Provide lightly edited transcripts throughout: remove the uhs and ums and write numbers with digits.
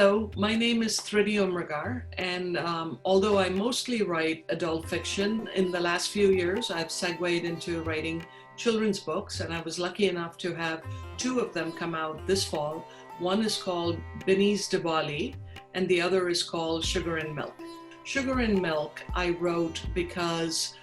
Hello, my name is Thrity Umrigar, and although I mostly write adult fiction, in the last few years I've segued into writing children's books, and I was lucky enough to have two of them come out this fall. One is called Binny's Diwali, and the other is called Sugar and Milk. Sugar and Milk I wrote because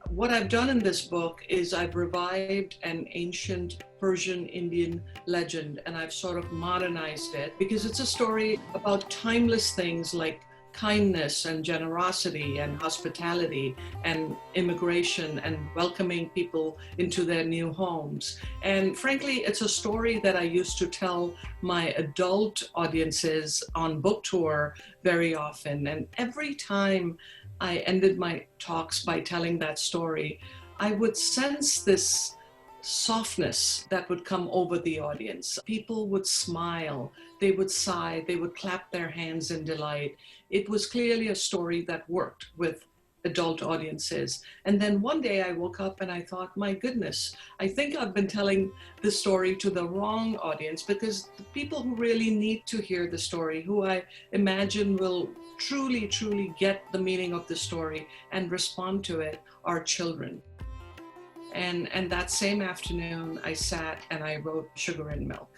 what I've done in this book is I've revived an ancient Persian-Indian legend, and I've sort of modernized it because it's a story about timeless things like kindness and generosity and hospitality and immigration and welcoming people into their new homes. And frankly, it's a story that I used to tell my adult audiences on book tour very often. And every time I ended my talks by telling that story, I would sense this softness that would come over the audience. People would smile, they would sigh, they would clap their hands in delight. It was clearly a story that worked with adult audiences. And then one day I woke up and I thought, my goodness, I think I've been telling this story to the wrong audience, because the people who really need to hear the story, who I imagine will truly get the meaning of the story and respond to it, are children. And that same afternoon, I sat and I wrote Sugar and Milk.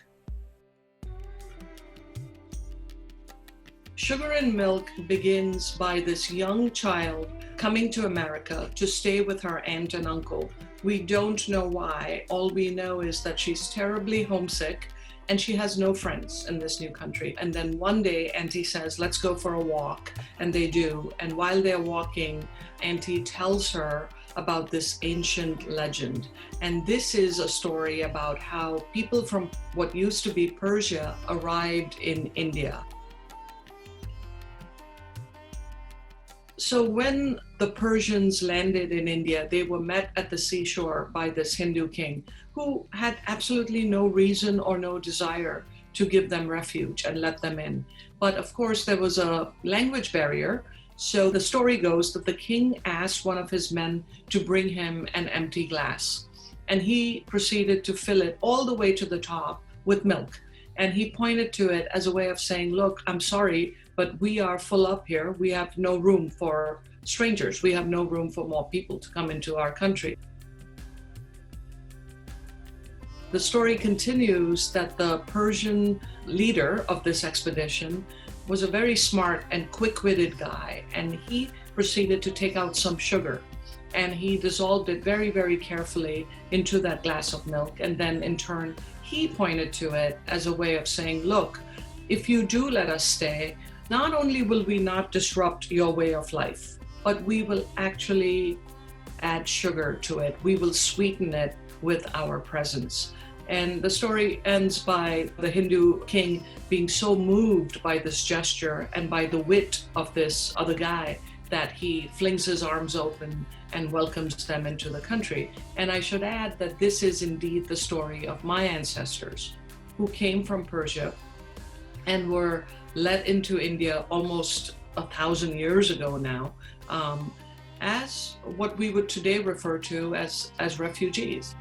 Sugar and Milk begins by this young child coming to America to stay with her aunt and uncle. We don't know why. All we know is that she's terribly homesick and she has no friends in this new country. And then one day, Auntie says, let's go for a walk. And they do. And while they're walking, Auntie tells her about this ancient legend. And this is a story about how people from what used to be Persia arrived in India. So when the Persians landed in India, they were met at the seashore by this Hindu king who had absolutely no reason or no desire to give them refuge and let them in. But of course, there was a language barrier. So the story goes that the king asked one of his men to bring him an empty glass. And he proceeded to fill it all the way to the top with milk. And he pointed to it as a way of saying, look, I'm sorry, but we are full up here. We have no room for strangers. We have no room for more people to come into our country. The story continues that the Persian leader of this expedition was a very smart and quick-witted guy, and he proceeded to take out some sugar, and he dissolved it very carefully into that glass of milk, and then in turn he pointed to it as a way of saying, look, if you do let us stay, not only will we not disrupt your way of life, but we will actually add sugar to it. We will sweeten it with our presence. And the story ends by the Hindu king being so moved by this gesture and by the wit of this other guy that he flings his arms open and welcomes them into the country. And I should add that this is indeed the story of my ancestors who came from Persia and were let into India almost 1,000 years ago now, as what we would today refer to as refugees.